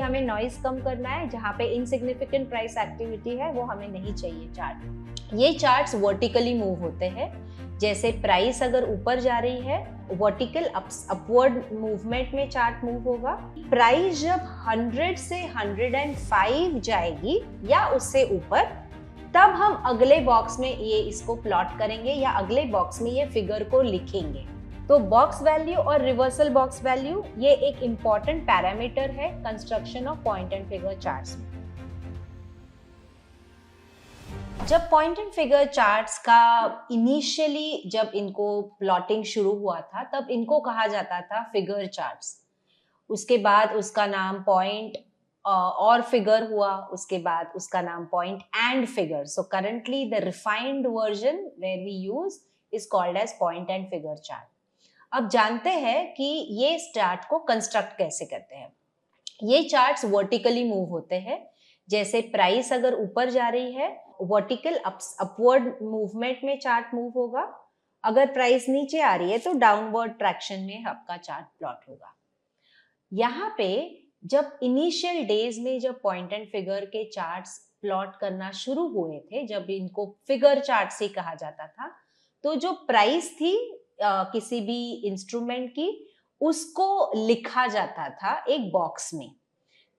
हमें नॉइज कम करना है, जहाँ पे इनसिग्निफिकेंट प्राइस एक्टिविटी है वो हमें नहीं चाहिए चार्ट। ये चार्ट्स वर्टिकली मूव होते हैं, जैसे प्राइस अगर ऊपर जा रही है वर्टिकल अपवर्ड मूवमेंट में चार्ट मूव होगा। प्राइस जब 100 से 105 जाएगी या उससे ऊपर, तब हम अगले बॉक्स में ये इसको प्लॉट करेंगे या अगले बॉक्स में ये फिगर को लिखेंगे। तो बॉक्स वैल्यू और रिवर्सल बॉक्स वैल्यू ये एक इंपॉर्टेंट पैरामीटर है construction of point and figure charts में। जब पॉइंट एंड फिगर चार्ट्स का इनिशियली जब इनको प्लॉटिंग शुरू हुआ था, तब इनको कहा जाता था फिगर चार्ट्स। उसके बाद उसका नाम पॉइंट और फिगर हुआ, उसके बाद उसका नाम point and figure. So currently the refined version where we use is called as point and figure chart. अब जानते हैं कि ये चार्ट को कंस्ट्रक्ट कैसे करते हैं। ये चार्ट्स वर्टिकली मूव होते हैं, जैसे प्राइस अगर ऊपर जा रही है वर्टिकल अपवर्ड मूवमेंट में चार्ट मूव होगा, अगर प्राइस नीचे आ रही है तो डाउनवर्ड ट्रैक्शन में आपका चार्ट प्लॉट होगा। यहाँ पे जब इनिशियल डेज में जब पॉइंट एंड फिगर के चार्ट्स प्लॉट करना शुरू हुए थे, जब इनको फिगर चार्ट्स ही कहा जाता था, तो जो प्राइस थी किसी भी इंस्ट्रूमेंट की, उसको लिखा जाता था एक बॉक्स में।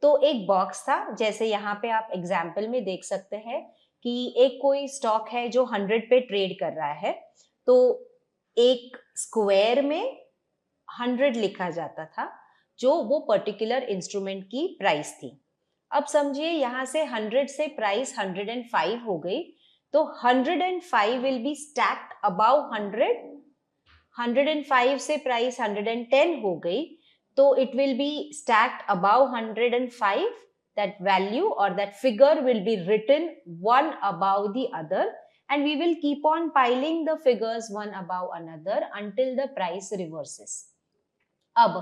तो एक बॉक्स था, जैसे यहाँ पे आप एग्जाम्पल में देख सकते हैं कि एक कोई स्टॉक है जो 100 पे ट्रेड कर रहा है, तो एक स्क्वायर में 100 लिखा जाता था, जो वो पर्टिकुलर इंस्ट्रूमेंट की प्राइस थी। अब समझिए यहाँ से 100 से प्राइस 105 हो गई, तो 105 विल बी स्टैक्ड अबाउ 100। 105 से प्राइस 110 हो गई, तो it will be stacked above 105। that value or that figure will be written one above the other, and we will keep on piling the figures one above another until the price reverses. अब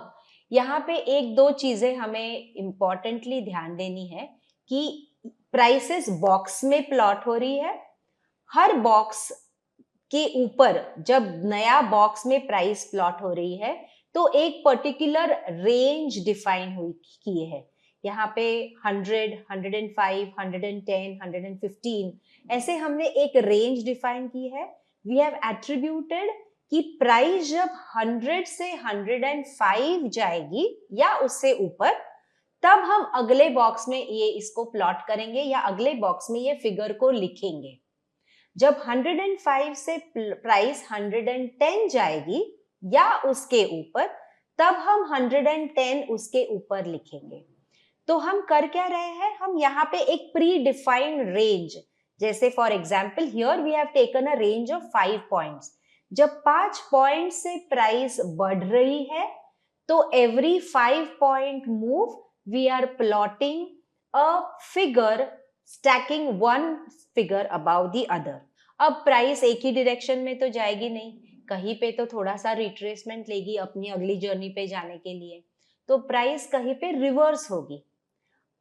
यहाँ पे एक दो चीजें हमें importantly ध्यान देनी है कि प्राइसेस बॉक्स में प्लॉट हो रही है। हर बॉक्स के ऊपर जब नया बॉक्स में प्राइस प्लॉट हो रही है, तो एक पर्टिकुलर रेंज डिफाइन हुई की है। यहाँ पे 100, 105, 110, 115 ऐसे हमने एक रेंज डिफाइन की है। वी हैव एट्रीब्यूटेड कि प्राइस जब 100 से 105 जाएगी या उससे ऊपर, तब हम अगले बॉक्स में ये इसको प्लॉट करेंगे या अगले बॉक्स में ये फिगर को लिखेंगे। जब 105 से प्राइस 110 जाएगी या उसके ऊपर, तब हम 110 उसके ऊपर लिखेंगे। तो हम कर क्या रहे हैं, हम यहाँ पे एक प्री डिफाइंड रेंज, जैसे for example here we have taken a range of 5 points. जब 5 पॉइंट से प्राइस बढ़ रही है, तो every 5 point move we are plotting a figure stacking one figure above the other. अब प्राइस एक ही डायरेक्शन में तो जाएगी नहीं, कहीं पे तो थोड़ा सा रिट्रेसमेंट लेगी अपनी अगली जर्नी पे जाने के लिए, तो प्राइस कहीं पे रिवर्स होगी।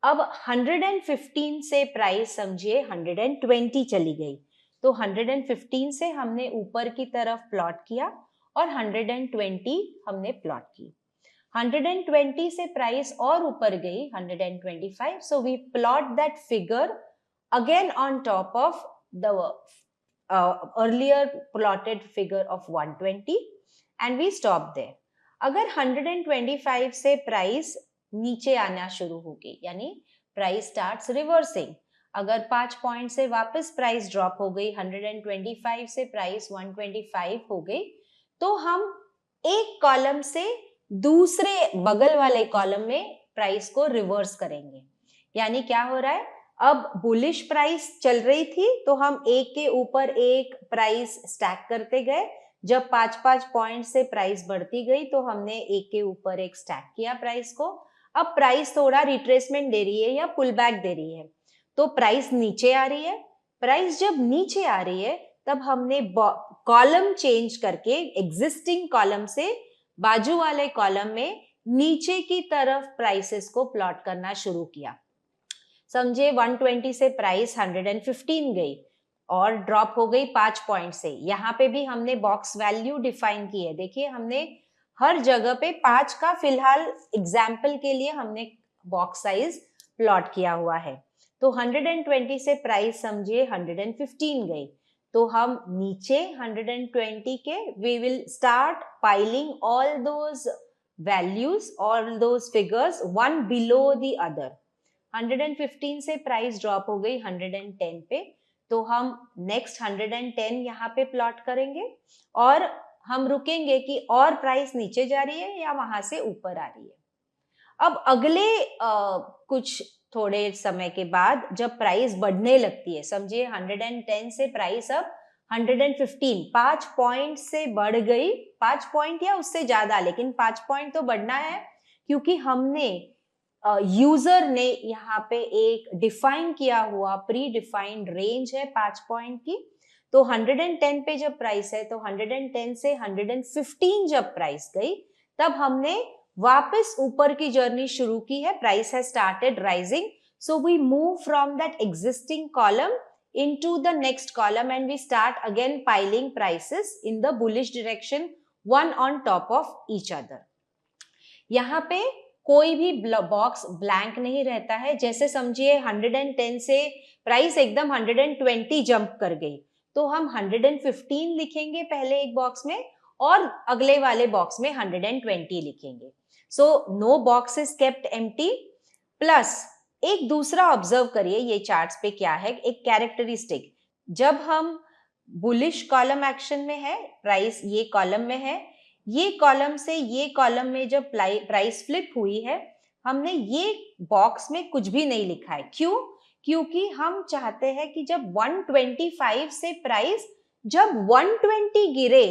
अब 115 से प्राइस समझिए 120 चली गई, तो 115 से हमने ऊपर की तरफ प्लॉट किया और 120 हमने प्लॉट की। 120 से प्राइस और ऊपर गई 125, so we plot that figure again on top of the earlier plotted figure of 120 and we stop there. अगर 125 से प्राइस नीचे आना शुरू होगी, यानी प्राइस स्टार्ट्स रिवर्सिंग, अगर 5 पॉइंट से वापस प्राइस ड्रॉप हो गई, 125 से प्राइस 125 हो गई, तो हम एक कॉलम से दूसरे बगल वाले कॉलम में प्राइस को रिवर्स करेंगे। यानी क्या हो रहा है, अब बुलिश प्राइस चल रही थी, तो हम एक के ऊपर एक प्राइस स्टैक करते गए। जब 5-5 पॉइंट से प्राइस बढ़ती गई, तो हमने एक के ऊपर एक स्टैक किया प्राइस को। अब प्राइस थोड़ा रिट्रेसमेंट दे रही है या पुल बैक दे रही है, तो प्राइस नीचे आ रही है। प्राइस जब नीचे आ रही है, तब हमने कॉलम चेंज करके एग्जिस्टिंग कॉलम से बाजू वाले कॉलम में नीचे की तरफ प्राइसेस को प्लॉट करना शुरू किया। समझे 120 से प्राइस 115 गई और ड्रॉप हो गई 5 पॉइंट से। यहाँ पे भी हमने बॉक्स वैल्यू डिफाइन की है। देखिए हमने हर जगह पे 5 का फिलहाल एग्जाम्पल के लिए हमने बॉक्स साइज प्लॉट किया हुआ है। तो 120 से प्राइस समझिए 115 गई, तो हम नीचे 120 के we will start piling all those values, all those figures one below the other. 115 से प्राइस ड्रॉप हो गई 110 पे, तो हम नेक्स्ट 110 यहाँ पे प्लॉट करेंगे और हम रुकेंगे कि और प्राइस नीचे जा रही है या वहां से ऊपर आ रही है। अब अगले कुछ थोड़े समय के बाद जब प्राइस बढ़ने लगती है, समझिए 110 से प्राइस अब 115, 5 पॉइंट से बढ़ गई, 5 पॉइंट या उससे ज्यादा, लेकिन 5 पॉइंट तो बढ़ना है क्योंकि हमने यूजर ने यहाँ पे एक डिफाइन किया हुआ प्री डिफाइंड रेंज है 5 पॉइंट की। तो 110 पे जब प्राइस है तो 110 से 115 जब प्राइस गई तब हमने वापस ऊपर की जर्नी शुरू की है, price has started rising, so we move from that existing column into the next column and we start again piling prices in the bullish direction, one on top of each other. यहाँ पे कोई भी box blank नहीं रहता है। जैसे समझिए 110 से प्राइस एकदम 120 जंप कर गई तो हम 115 लिखेंगे पहले एक बॉक्स में और अगले वाले बॉक्स में 120 लिखेंगे। So no box is kept empty. Plus एक दूसरा ऑब्जर्व करिए ये चार्ट्स पे क्या है, एक कैरेक्टरिस्टिक, जब हम बुलिश कॉलम एक्शन में है, प्राइस ये कॉलम में है, ये कॉलम से ये कॉलम में जब प्राइस फ्लिप हुई है हमने ये बॉक्स में कुछ भी नहीं लिखा है। क्यों? क्योंकि हम चाहते हैं कि जब 125 से प्राइस जब 120 गिरे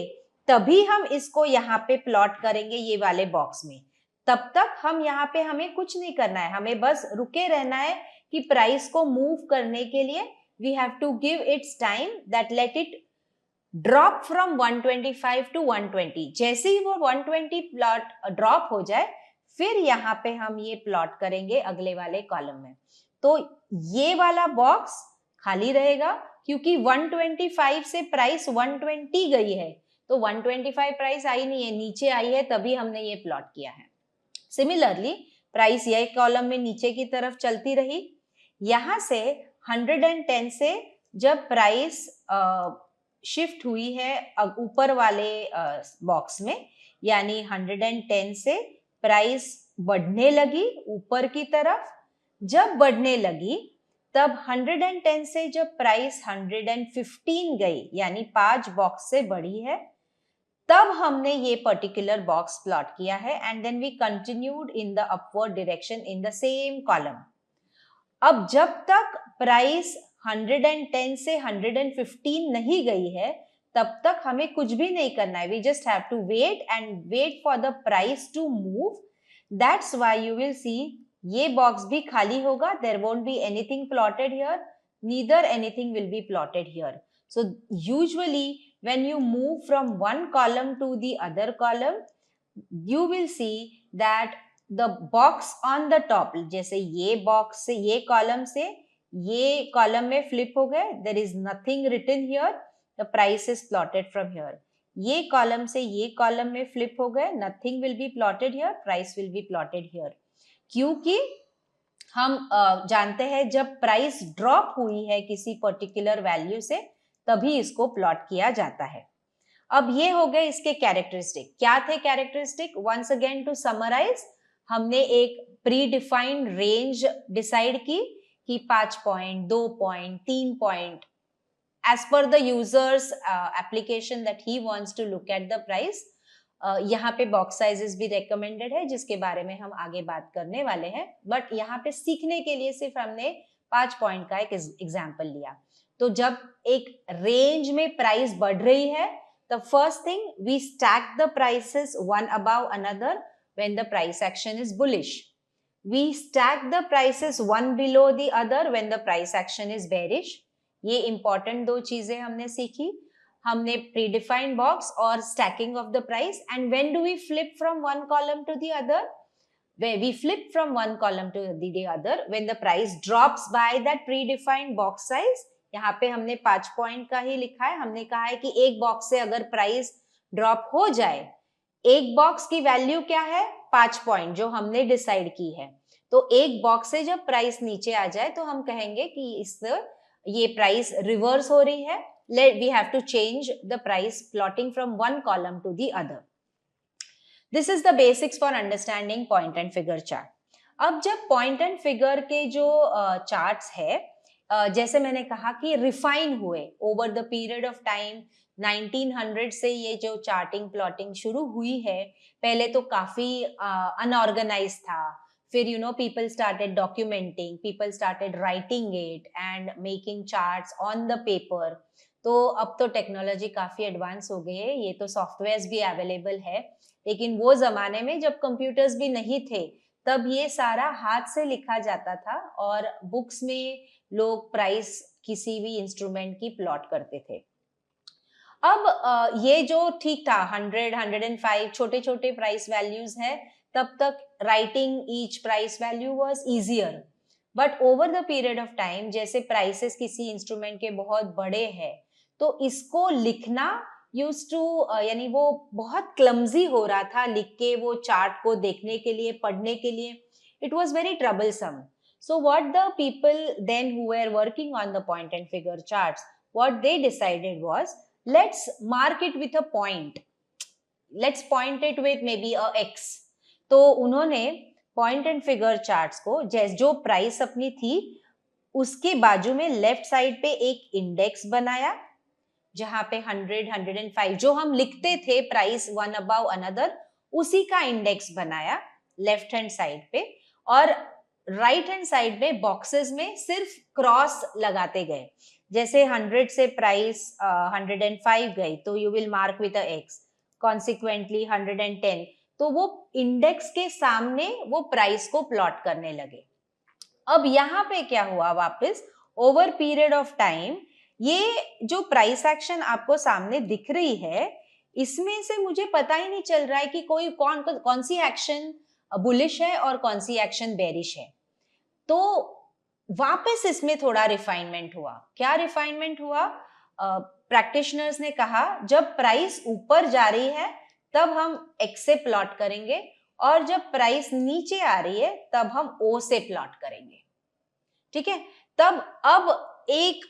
तभी हम इसको यहाँ पे प्लॉट करेंगे ये वाले बॉक्स में। तब तक हम यहाँ पे हमें कुछ नहीं करना है, हमें बस रुके रहना है कि प्राइस को मूव करने के लिए we have to give its time that let it drop from 125 to 120। जैसे ही वो 120 प्लॉट ड्रॉप हो जाए फिर यहाँ पे हम ये प्लॉट करेंगे अगले वाले कॉलम में। तो ये वाला बॉक्स खाली रहेगा क्योंकि 125 से प्राइस 120 गई है, तो 125 प्राइस आई नहीं है, नीचे आई है, तभी हमने ये प्लॉट किया है। सिमिलरली प्राइस ये कॉलम में नीचे की तरफ चलती रही, यहां से 110 से जब प्राइस शिफ्ट हुई है ऊपर वाले बॉक्स में, यानी 110 से प्राइस बढ़ने लगी ऊपर की तरफ। जब बढ़ने लगी तब 110 से जब प्राइस 115 गई, यानी 5 बॉक्स से बढ़ी है, तब हमने ये पर्टिकुलर बॉक्स प्लॉट किया है and then we continued in the upward direction in the same column. अब जब तक प्राइस 110 से 115 नहीं गई है तब तक हमें कुछ भी नहीं करना है, we just have to wait and wait for the price to move. That's why you will see ये बॉक्स भी खाली होगा, there won't be anything plotted here, neither anything will be plotted here. So usually when you move from one column to the other column, you will see that the box on the top, जैसे ये box से ये column से ये column में flip हो गए, there is nothing written here, the price is plotted from here. ये कॉलम से ये कॉलम में फ्लिप हो गए, nothing will be plotted here, price will be plotted here. क्योंकि हम जानते हैं जब प्राइस ड्रॉप हुई है किसी पर्टिकुलर वैल्यू से तभी इसको प्लॉट किया जाता है। अब ये हो गए इसके कैरेक्टरिस्टिक। क्या थे characteristic? Once again to summarise, हमने एक प्री डिफाइंड रेंज डिसाइड की कि 5 पॉइंट, 2 पॉइंट, 3 पॉइंट, एज पर the user's application that he wants to look at the price. यहाँ पे बॉक्स साइजेस भी रेकमेंडेड है जिसके बारे में हम आगे बात करने वाले हैं, बट यहाँ पे सीखने के लिए सिर्फ हमने 5 पॉइंट का एक एग्जाम्पल लिया। तो जब एक रेंज में प्राइस बढ़ रही है, the first thing we stack the prices one above another when the price action is bullish. We stack the prices one below the other when the price action is bearish. ये important 2 चीजें हमने सीखी। हमने predefined box और stacking of the price. And when do we flip from one column to the other? We flip from one column to the other when the price drops by that predefined box size। यहाँ पे हमने 5 point का ही लिखा है। हमने कहा है कि एक बॉक्स से अगर प्राइस ड्रॉप हो जाए, एक बॉक्स की वैल्यू क्या है? 5 पॉइंट जो हमने डिसाइड की है। तो एक बॉक्स से जब प्राइस नीचे आ जाए तो हम कहेंगे कि ये प्राइस रिवर्स हो रही है. We have to change the price plotting from one column to the other. This is the basics for understanding point and figure chart. अब जब point and figure के जो charts है, जैसे मैंने कहा कि रिफाइन हुए over the period of time, 1900 से ये जो चार्टिंग प्लॉटिंग शुरू हुई है. पहले तो काफी अनऑर्गेनाइज था. फिर people started documenting, people started writing it and making charts on the paper. तो अब तो टेक्नोलॉजी काफी एडवांस हो गई है, ये तो सॉफ्टवेयर्स भी अवेलेबल है. लेकिन वो जमाने में जब कंप्यूटर्स भी नहीं थे, तब ये सारा हाथ से लिखा जाता था और बुक्स में लोग प्राइस किसी भी इंस्ट्रूमेंट की प्लॉट करते थे. अब ये जो ठीक था 100, 105 छोटे छोटे प्राइस वैल्यूज है, तब तक writing each price value was easier. But over the period of time जैसे प्राइसेस किसी इंस्ट्रूमेंट के बहुत बड़े हैं, तो इसको लिखना यूज्ड टू यानी वो बहुत क्लमजी हो रहा था लिख के, वो चार्ट को देखने के लिए, पढ़ने के लिए. It was very troublesome. So what the people then who were working on the point and figure charts, what they decided was, let's mark it with a point. Let's point it with maybe a X. तो उन्होंने point and figure charts को जो price अपनी थी उसके बाजू में left side पे एक इंडेक्स बनाया, जहां पे 100, 105 जो हम लिखते थे प्राइस वन अबाउ अनदर, उसी का इंडेक्स बनाया लेफ्ट हैंड साइड पे. और राइट हैंड साइड में बॉक्सेस में सिर्फ क्रॉस लगाते गए. जैसे 100 से प्राइस 105 गई तो you will mark with a x. Consequently 110, तो वो इंडेक्स के सामने वो प्राइस को प्लॉट करने लगे. अब यहाँ पे क्या हुआ, वापस ओवर पीरियड ऑफ टाइम ये जो प्राइस एक्शन आपको सामने दिख रही है, इसमें से मुझे पता ही नहीं चल रहा है कि कौन सी एक्शन बुलिश है और कौन सी एक्शन बेरिश है. तो वापस इसमें थोड़ा रिफाइनमेंट हुआ. क्या रिफाइनमेंट हुआ? प्रैक्टिशनर्स ने कहा जब प्राइस ऊपर जा रही है तब हम एक्स से प्लॉट करेंगे, और जब प्राइस नीचे आ रही है तब हम ओ से प्लॉट करेंगे. ठीक है. तब अब एक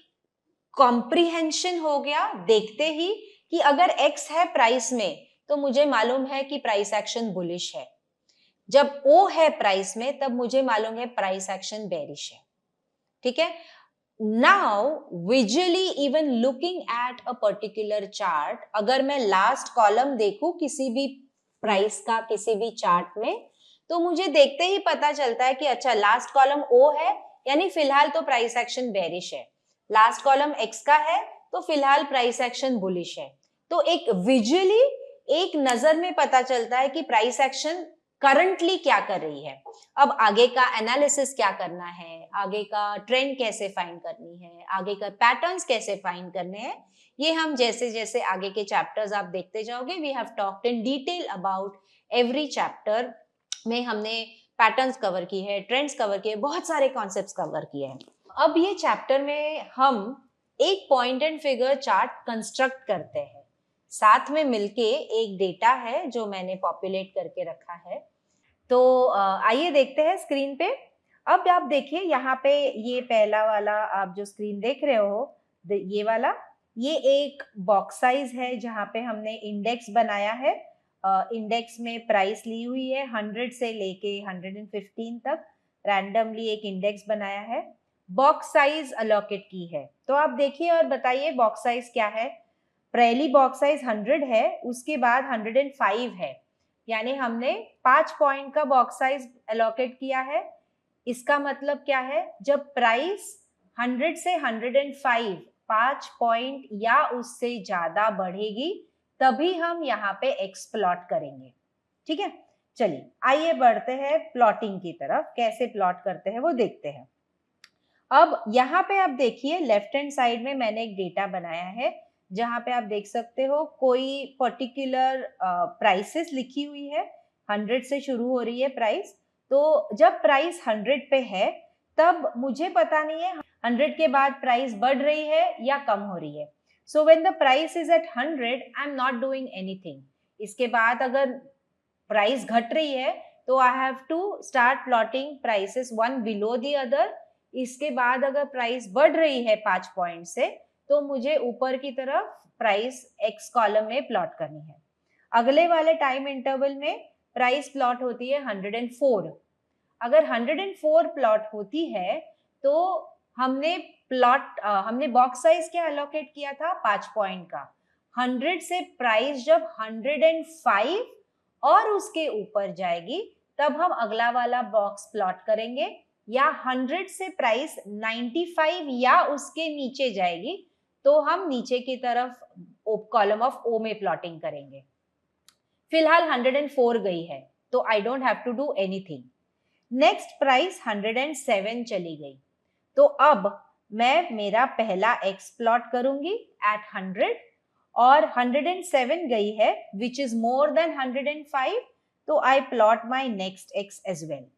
कॉम्प्रिहेंशन हो गया देखते ही कि अगर एक्स है प्राइस में तो मुझे मालूम है कि प्राइस एक्शन बुलिश है. जब ओ है प्राइस में तब मुझे मालूम है प्राइस एक्शन बेरिश है. ठीक है. Now visually even looking at a particular chart, अगर मैं लास्ट कॉलम देखूं किसी भी प्राइस का किसी भी चार्ट में, तो मुझे देखते ही पता चलता है कि अच्छा लास्ट कॉलम ओ है, यानी फिलहाल तो प्राइस एक्शन बेरिश है. लास्ट कॉलम एक्स का है तो फिलहाल प्राइस एक्शन बुलिश है. तो एक विजुअली एक नजर में पता चलता है कि प्राइस एक्शन करंटली क्या कर रही है. अब आगे का एनालिसिस क्या करना है, आगे का ट्रेंड कैसे फाइंड करनी है, आगे का पैटर्न्स कैसे फाइंड करने हैं, ये हम जैसे जैसे आगे के चैप्टर्स आप देखते जाओगे. We have talked in detail about every chapter में. हमने पैटर्न्स कवर की है, ट्रेंड्स कवर किए, बहुत सारे कॉन्सेप्ट्स कवर किए हैं. अब ये चैप्टर में हम एक point and figure chart construct करते हैं. साथ में मिलके एक डेटा है जो मैंने पॉपुलेट करके रखा है. तो आइए देखते हैं स्क्रीन पे. अब आप देखिए यहाँ पे ये पहला वाला आप जो स्क्रीन देख रहे हो, ये वाला, ये एक बॉक्स साइज है जहाँ पे हमने इंडेक्स बनाया है. इंडेक्स में प्राइस ली हुई है 100 से लेके 115 तक. रैंडमली एक इंडेक्स बनाया है, बॉक्स साइज अलॉकेट की है. तो आप देखिए और बताइए बॉक्स साइज क्या है. पहली बॉक्स साइज 100 है, उसके बाद 105 है, यानी हमने 5 पॉइंट का बॉक्स साइज अलॉकेट किया है. इसका मतलब क्या है, जब प्राइस 100 से 105 5 पॉइंट या उससे ज्यादा बढ़ेगी तभी हम यहाँ पे एक्स प्लॉट करेंगे. ठीक है. चलिए आइए बढ़ते हैं प्लॉटिंग की तरफ. कैसे प्लॉट करते हैं वो देखते हैं. अब यहाँ पे आप देखिए लेफ्ट हैंड साइड में मैंने एक डेटा बनाया है जहाँ पे आप देख सकते हो कोई पर्टिकुलर प्राइसेस लिखी हुई है. 100 से शुरू हो रही है प्राइस. तो जब प्राइस 100 पे है तब मुझे पता नहीं है 100 के बाद प्राइस बढ़ रही है या कम हो रही है. So when the price is at 100 I am not doing anything. इसके बाद अगर प्राइस घट रही है तो I have to start plotting prices one below the other. इसके बाद अगर प्राइस बढ़ रही है 5 पॉइंट से तो मुझे ऊपर की तरफ प्राइस एक्स कॉलम में प्लॉट करनी है। अगले वाले टाइम इंटरवल में प्राइस प्लॉट होती है 104। अगर 104 प्लॉट होती है तो हमने बॉक्स साइज क्या एलोकेट किया था 5 पॉइंट का। 100 से प्राइस जब 105 और उसके ऊपर जाएगी तब हम अगला वाला बॉक्स प्लॉट करेंगे, या 100 से प्राइस 95 या उसके नीचे जाएगी तो हम नीचे की तरफ कॉलम ऑफ ओ में प्लॉटिंग करेंगे। फिलहाल 104 गई है तो I don't have to do anything. Next price 107 चली गई तो अब मैं मेरा पहला एक्स प्लॉट करूंगी एट 100 और 107 गई है विच इज मोर देन 105 तो I plot my next X as well.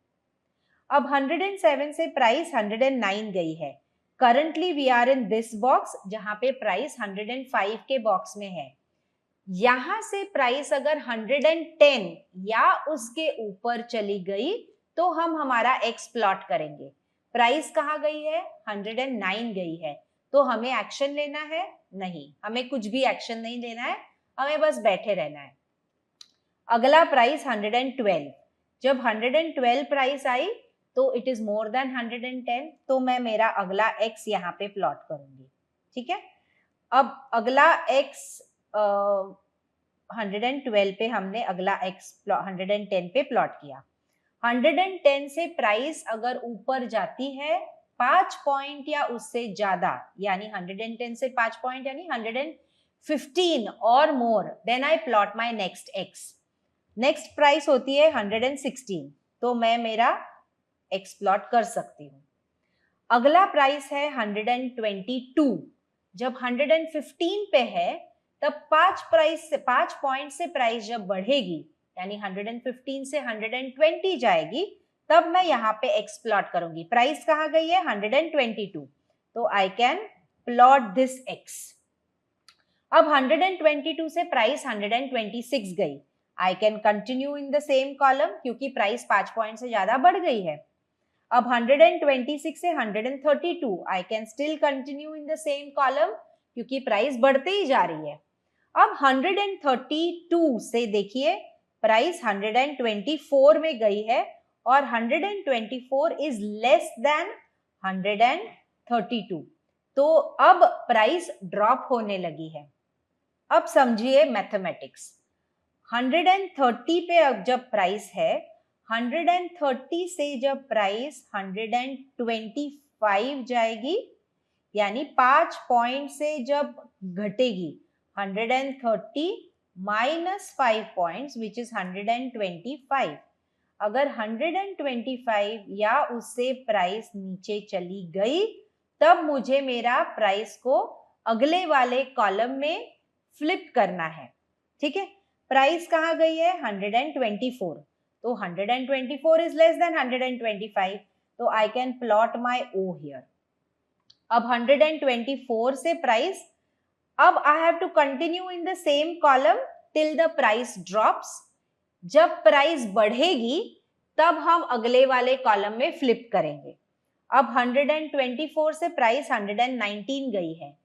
अब 107 से प्राइस 109 गई है। Currently we are in this box जहां पे प्राइस 105 के बॉक्स में है। यहां से प्राइस अगर 110 या उसके ऊपर चली गई तो हम हमारा एक्स प्लॉट करेंगे। प्राइस कहाँ गई है 109 गई है तो हमें एक्शन लेना है? नहीं, हमें कुछ भी एक्शन नहीं लेना है, हमें बस बैठे रहना है। अगला प्राइस 112। जब 112 प्राइस आई तो इट इज मोर देन 110 तो मैं मेरा अगला एक्स यहाँ पे प्लॉट करूंगी। ठीक है, अब अगला एक्स 112 पे हमने अगला एक्स 110 पे प्लॉट किया। 110 से प्राइस अगर ऊपर जाती है 5 पॉइंट या उससे ज्यादा, यानी 110 से 5 पॉइंट यानी 115 और more, then I plot my next X. Next price होती है 116 तो मैं मेरा एक्स प्लॉट कर सकती हूँ। अगला प्राइस है 122। जब 115 पे है तब 5 पॉइंट से प्राइस जब बढ़ेगी यानी 115 से 120 जाएगी तब मैं यहाँ पे एक्स प्लॉट करूंगी। प्राइस कहाँ गई है 122 तो I can plot this x. अब 122 से प्राइस 126 गई, I can continue in the same column क्योंकि प्राइस 5 पॉइंट से ज्यादा बढ़ गई है। अब 126 से 132 I can still continue in the same column क्योंकि प्राइस बढ़ते ही जा रही है। अब 132 से देखिए प्राइस 124 में गई है और 124 इज लेस देन 132 तो अब प्राइस ड्रॉप होने लगी है। अब समझिए मैथमेटिक्स। 130 पे अब जब प्राइस है, 130 से जब प्राइस 125 जाएगी यानी 5 पॉइंट से जब घटेगी 130 माइनस 5 पॉइंट्स विच इज 125। अगर 125 या उससे प्राइस नीचे चली गई तब मुझे मेरा प्राइस को अगले वाले कॉलम में फ्लिप करना है। ठीक है, प्राइस कहाँ गई है 124 तो 124 इज लेस देन 125 तो I can plot my O here. अब 124 से प्राइस, अब I have to continue in the same column till the price drops. जब प्राइस बढ़ेगी तब हम अगले वाले कॉलम में फ्लिप करेंगे। अब 124 से प्राइस 119 गई है।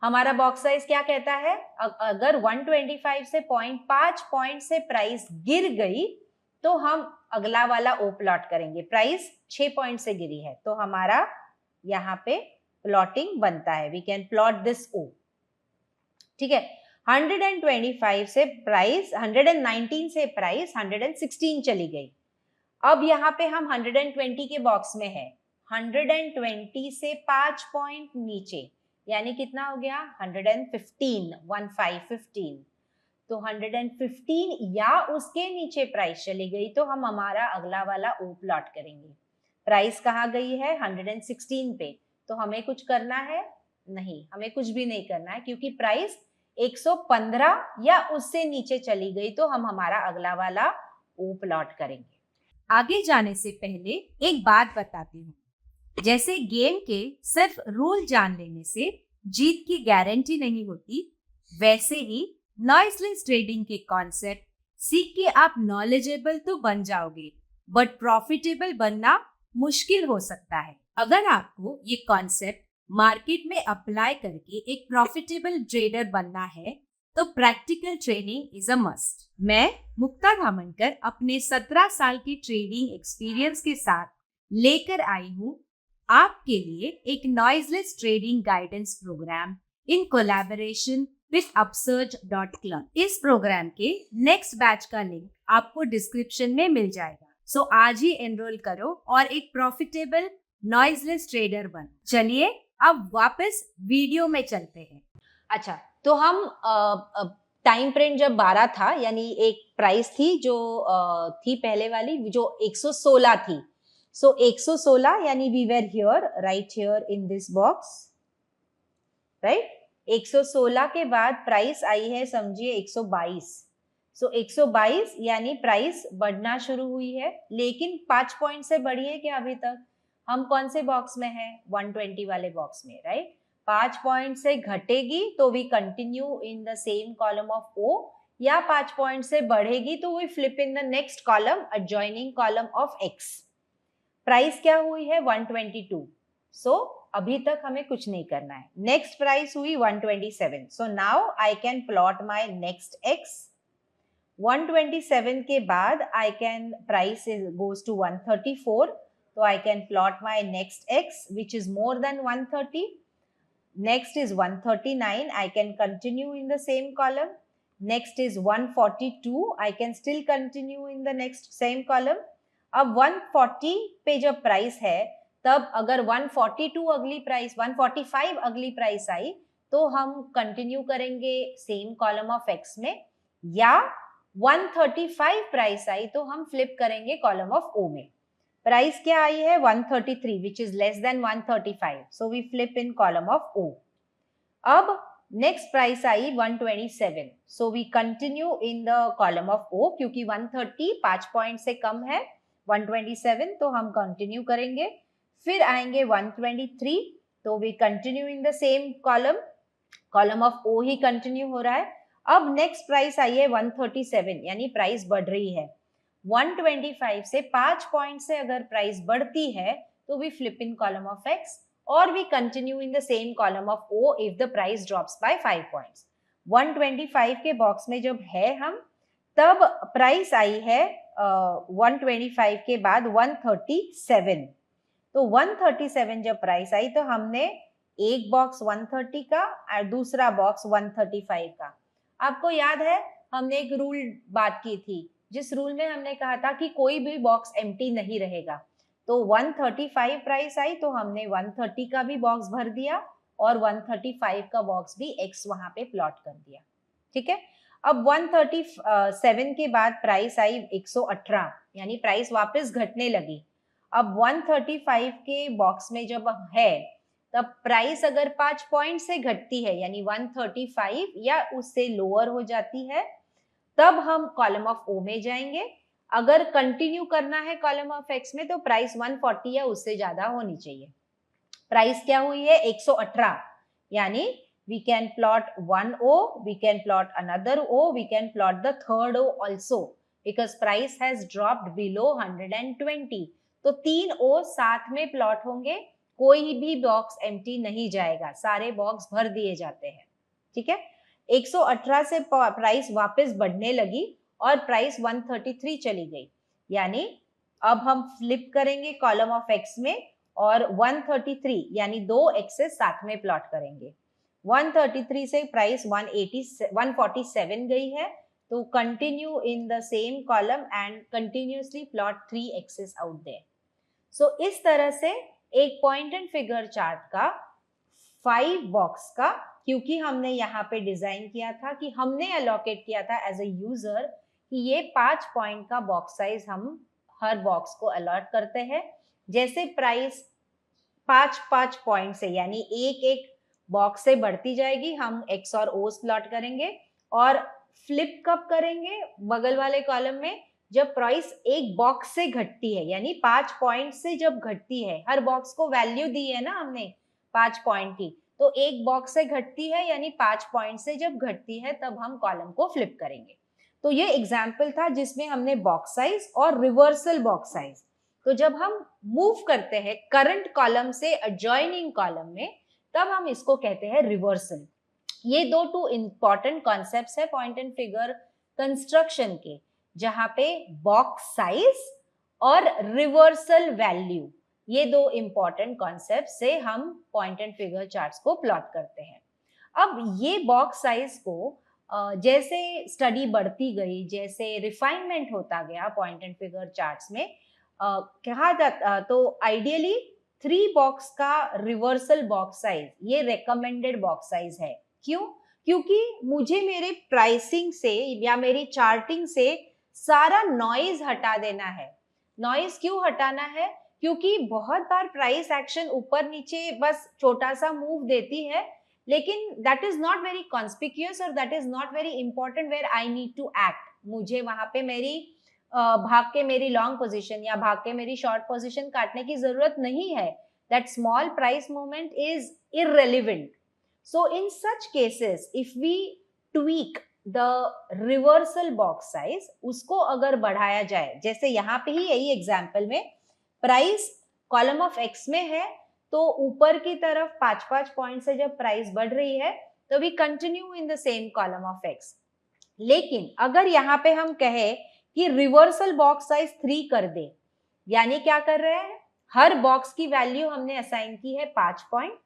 हमारा बॉक्स साइज क्या कहता है, अगर 125 से 0.5 पॉइंट से प्राइस गिर गई तो हम अगला वाला ओ प्लॉट करेंगे। प्राइस 6 पॉइंट से गिरी है तो हमारा यहाँ पे प्लॉटिंग बनता है, वी कैन प्लॉट दिस ओ। ठीक है, 125 से प्राइस 119 से प्राइस 116 चली गई। अब यहाँ पे हम 120 के बॉक्स में है। 120 से 5 पॉइंट नीचे यानी कितना हो गया 115 तो 115 या उसके नीचे प्राइस चली गई तो हम हमारा अगला वाला ओ प्लॉट करेंगे। प्राइस कहाँ गई है 116 पे तो हमें कुछ करना है? नहीं, हमें कुछ भी नहीं करना है क्योंकि प्राइस 115 या उससे नीचे चली गई तो हम हमारा अगला वाला ओ प्लॉट करेंगे। आगे जाने से पहले एक बात बताती हूँ, जैसे गेम के सिर्फ रूल जान लेने से जीत की गारंटी नहीं होती, वैसे ही नॉइसलेस ट्रेडिंग के कॉन्सेप्ट सीख के आप नॉलेजेबल तो बन जाओगे, बट प्रॉफिटेबल बनना मुश्किल हो सकता है। अगर आपको ये कॉन्सेप्ट मार्केट में अप्लाई करके एक प्रॉफिटेबल ट्रेडर बनना है तो practical training is a must. मैं मुक्ता धामनकर अपने 17 साल की ट्रेडिंग एक्सपीरियंस के साथ लेकर आई हूँ आपके लिए एक noiseless trading guidance programme in collaboration with upsurge.club। इस प्रोग्राम के नेक्स्ट बैच का लिंक आपको डिस्क्रिप्शन में मिल जाएगा। सो आज ही एनरोल करो और एक प्रॉफिटेबल नॉइजलेस ट्रेडर बन। चलिए अब वापस वीडियो में चलते हैं। अच्छा, तो हम टाइम फ्रेम जब 12 था, यानी एक प्राइस थी जो थी पहले वाली जो 116 थी। सो 116 यानी we were here, right here in this box, right. 116 के बाद प्राइस आई है समझिए 122। सो 122 यानी प्राइस बढ़ना शुरू हुई है, लेकिन 5 पॉइंट से बढ़ी है क्या अभी तक? हम कौन से बॉक्स में है? 120 वाले बॉक्स में, राइट। 5 पॉइंट से घटेगी तो we continue in the same column of O, या 5 पॉइंट से बढ़ेगी तो we flip in the next column, adjoining column of X. Price क्या हुई है? 122। सो अभी तक हमें कुछ नहीं करना है। नेक्स्ट प्राइस हुई 127। So now I can plot my next X. 127 के बाद I can price goes to 134, तो I can plot my next X which is more than 130. Next is 139. I can continue in the same column. Next is 142. I can still continue in the next same column. अब 140 पे जब price है, तब अगर 142 अगली price, 145 अगली price I तो हम कंटिन्यू करेंगे सेम कॉलम ऑफ एक्स में, या 135 प्राइस आई तो हम फ्लिप करेंगे कॉलम ऑफ ओ में। प्राइस क्या आई है? 133 which is less than 135, so we flip in column of O. अब नेक्स्ट प्राइस आई 127, so we continue in the column of O, क्योंकि 130 5 पॉइंट से कम है 127, तो हम कंटिन्यू करेंगे। फिर आएंगे 123, तो we continue in the same column, column of O ही कंटिन्यू हो रहा है। अब नेक्स्ट प्राइस आई है 137, यानी प्राइस बढ़ रही है। 125 से 5 पॉइंट से अगर प्राइस बढ़ती है तो we flip in column of X, और we continue in the same column of O if the price drops by 5 points. 125 के बॉक्स में जब है हम, तब प्राइस आई है 125 के बाद 137। तो 137 जब प्राइस आई तो हमने एक बॉक्स 130 का और दूसरा बॉक्स 135 का। आपको याद है हमने एक रूल बात की थी, जिस रूल में हमने कहा था कि कोई भी बॉक्स एम्प्टी नहीं रहेगा। तो 135 प्राइस आई तो हमने 130 का भी बॉक्स भर दिया और 135 का बॉक्स भी एक्स वहां पे प्लॉट कर दिया, ठीक है। अब 137 के बाद प्राइस आई 118, यानी प्राइस वापस घटने लगी। अब 135 के बॉक्स में जब है, तब प्राइस अगर 5 पॉइंट से घटती है, यानी 135 या उससे लोअर हो जाती है, तब हम कॉलम ऑफ ओ में जाएंगे। अगर कंटिन्यू करना है कॉलम ऑफ एक्स में तो प्राइस 140 या उससे ज्यादा होनी चाहिए। प्राइस क्या हुई है? 118, यानी we can plot one O, we can plot another O, we can plot the third O also because price has dropped below 120. तो 3 O साथ में प्लॉट होंगे, कोई भी बॉक्स एम्प्टी नहीं जाएगा, सारे बॉक्स भर दिए जाते हैं, ठीक है। 118 से प्राइस वापस बढ़ने लगी और प्राइस 133 चली गई, यानी अब हम फ्लिप करेंगे कॉलम ऑफ एक्स में और 133 यानी दो एक्सेस साथ में प्लॉट करेंगे। 133 से प्राइस 147 गई है, तो continue in the same column and continuously plot 3 Xs out there. So इस तरह से एक पॉइंट एंड फिगर चार्ट का 5 बॉक्स का, क्योंकि हमने यहाँ पे डिजाइन किया था कि हमने अलोकेट किया था एज ए यूजर कि ये 5 पॉइंट का बॉक्स साइज हम हर बॉक्स को अलॉट करते हैं। जैसे प्राइस 5 पॉइंट से यानी एक बॉक्स से बढ़ती जाएगी, हम एक्स और ओस प्लॉट करेंगे और फ्लिप कब करेंगे बगल वाले कॉलम में, जब प्राइस एक बॉक्स से घटती है, यानी 5 पॉइंट से जब घटती है, हर बॉक्स को वैल्यू दी है ना हमने 5 पॉइंट की, तो एक बॉक्स से घटती है यानी 5 पॉइंट से जब घटती है तब हम कॉलम को फ्लिप करेंगे। तो ये एग्जाम्पल था जिसमें हमने बॉक्स साइज और रिवर्सल बॉक्स साइज, तो जब हम मूव करते हैं करंट कॉलम से एडजॉइनिंग कॉलम में, तब हम इसको कहते हैं रिवर्सल। ये टू इंपॉर्टेंट कॉन्सेप्ट्स है पॉइंट एंड फिगर कंस्ट्रक्शन के, जहां पे बॉक्स साइज और रिवर्सल वैल्यू, ये दो इंपॉर्टेंट कॉन्सेप्ट से हम पॉइंट एंड फिगर चार्ट्स को प्लॉट करते हैं। अब ये बॉक्स साइज को जैसे स्टडी बढ़ती गई, जैसे रिफाइनमेंट होता गया पॉइंट एंड फिगर चार्ट्स में, कहा जाता, तो आइडियली 3 बॉक्स का रिवर्सल बॉक्स साइज ये रेकमेंडेड बॉक्स साइज है। क्यों? क्योंकि मुझे मेरे प्राइसिंग से या मेरी चार्टिंग से सारा नॉइज हटा देना है। नॉइज क्यों हटाना है? क्योंकि बहुत बार प्राइस एक्शन ऊपर नीचे बस छोटा सा मूव देती है, लेकिन that is not very conspicuous और that is not very important where I need to act. मुझे वहां पे मेरी भाग के मेरी लॉन्ग पोजीशन या भाग के मेरी शॉर्ट पोजीशन काटने की जरूरत नहीं है। That small price movement is irrelevant. So in such cases if we tweak the reversal box size, उसको अगर बढ़ाया जाए, जैसे यहाँ पे ही यही एग्जाम्पल में प्राइस कॉलम ऑफ एक्स में है, तो ऊपर की तरफ 5-5 पॉइंट से जब प्राइस बढ़ रही है तो we continue in the same column of X. लेकिन अगर यहाँ पे हम कहें कि रिवर्सल बॉक्स साइज 3 कर दे, यानी क्या कर रहे हैं, हर बॉक्स की वैल्यू हमने असाइन की है 5 पॉइंट,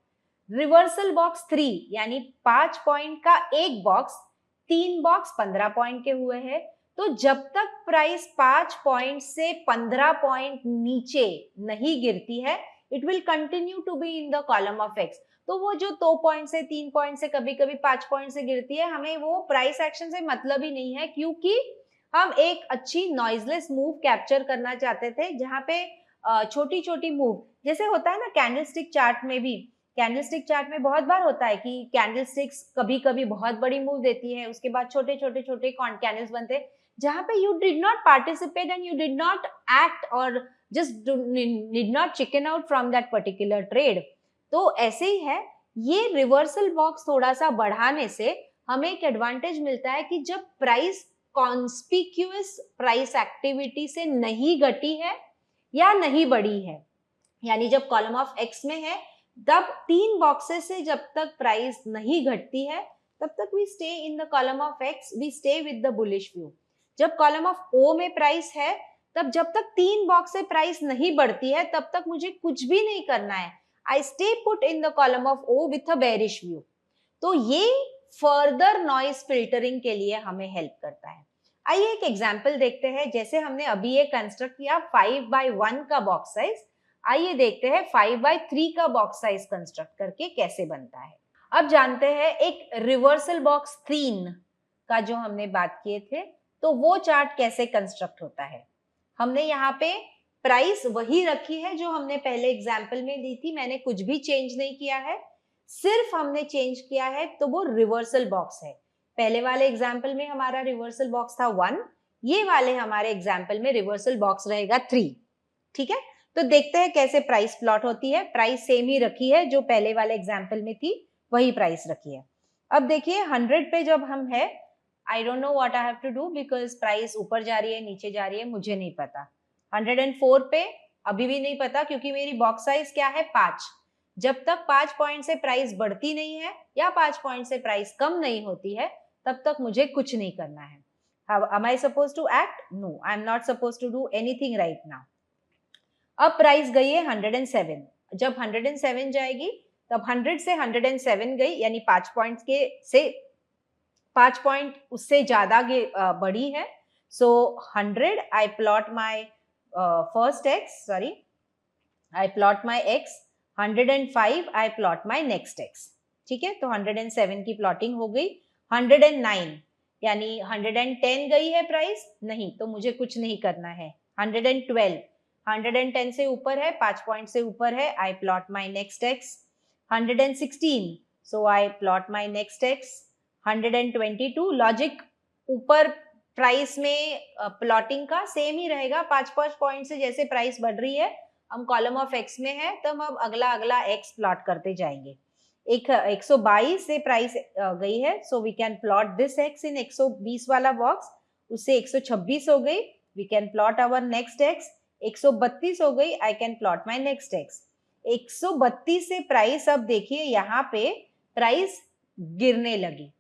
रिवर्सल बॉक्स 3 यानी 5 पॉइंट का एक बॉक्स, 3 बॉक्स 15 पॉइंट के हुए हैं, तो जब तक प्राइस 5 पॉइंट से 15 पॉइंट नीचे नहीं गिरती है, it will continue to be in the column of X. तो वो जो 2 पॉइंट से 3 पॉइंट से कभी कभी 5 पॉइंट से गिरती है, हमें वो प्राइस एक्शन से मतलब ही नहीं है, क्योंकि हम एक अच्छी नॉइजलेस मूव कैप्चर करना चाहते थे, जहां पे छोटी छोटी मूव, जैसे होता है ना कैंडलस्टिक चार्ट में भी, कैंडलस्टिक चार्ट में बहुत बार होता है कि कैंडलस्टिक्स कभी कभी बहुत बड़ी मूव देती है, उसके बाद छोटे छोटे छोटे कैंडल्स बनते हैं, जहां पे you did not participate and you did not act और just did not chicken out from that particular trade. तो ऐसे ही है, ये रिवर्सल बॉक्स थोड़ा सा बढ़ाने से हमें एक एडवांटेज मिलता है कि जब प्राइस कॉन्स्पिक्यूअस प्राइस एक्टिविटी से नहीं घटी है या नहीं बढ़ी है, यानी जब कॉलम ऑफ एक्स में है तब 3 बॉक्सेस से जब तक प्राइस नहीं घटती है तब तक we stay in the column of X, we stay with the bullish view. जब कॉलम ऑफ ओ में प्राइस है, तब जब तक 3 बॉक्स से प्राइस नहीं बढ़ती है तब तक मुझे कुछ भी नहीं करना है, I stay put in the column of O with a bearish view. तो ये फर्दर नॉइज फिल्टरिंग के लिए हमें हेल्प करता है। आइए एक एग्जांपल देखते हैं, जैसे हमने अभी ये कंस्ट्रक्ट किया 5/1 का बॉक्स साइज, आइए देखते हैं 5/3 का बॉक्स साइज कंस्ट्रक्ट करके कैसे बनता है। अब जानते हैं एक रिवर्सल बॉक्स 3 का जो हमने बात किए थे, तो वो चार्ट कैसे कंस्ट्रक्ट होता है। हमने यहाँ पे प्राइस वही रखी है जो हमने पहले एग्जाम्पल में दी थी, मैंने कुछ भी चेंज नहीं किया है, सिर्फ हमने चेंज किया है तो वो रिवर्सल बॉक्स है। पहले वाले एग्जाम्पल में हमारा रिवर्सल बॉक्स था 1, ये वाले हमारे एग्जाम्पल में रिवर्सल बॉक्स रहेगा 3। ठीक है, तो देखते हैं कैसे प्राइस प्लॉट होती है। प्राइस सेम ही रखी है जो पहले वाले एग्जाम्पल में थी, वही प्राइस रखी है। अब देखिए 100 पे जब हम है, I don't know what I have to do because price ऊपर जा रही है नीचे जा रही है मुझे नहीं पता। 104 पे अभी भी नहीं पता क्योंकि मेरी बॉक्स साइज क्या है 5। जब तक 5 पॉइंट से प्राइस बढ़ती नहीं है या 5 पॉइंट से प्राइस कम नहीं होती है तब तक मुझे कुछ नहीं करना है। Am I supposed to act? No, I am not supposed to do anything right now. अब प्राइस गई है 107, जब 107 जाएगी तब 100 से 107 गई, यानी 5 पॉइंट के से 5 पॉइंट उससे ज्यादा बढ़ी है। सो 100 आई plot my first x, sorry I plot my x, 105 I plot my next x. ठीक है, तो 107 की प्लॉटिंग हो गई। 109 यानी 110 गई है प्राइस, नहीं तो मुझे कुछ नहीं करना है। 112 110 से ऊपर है, 5 पॉइंट से ऊपर है, आई plot my next x. 116 so I plot my next x. 122 logic ऊपर प्राइस में प्लॉटिंग का सेम ही रहेगा, 5-5 पॉइंट से जैसे प्राइस बढ़ रही है, हम कॉलम ऑफ एक्स में है तब हम अगला अगला एक्स प्लॉट करते जाएंगे। 122 से प्राइस गई है, so we can plot this X in 120 वाला बॉक्स। उससे 126 हो गई, we can plot our next X. 132 हो गई, I can plot my next X. 132 से प्राइस, अब देखिए यहाँ पे प्राइस गिरने लगी,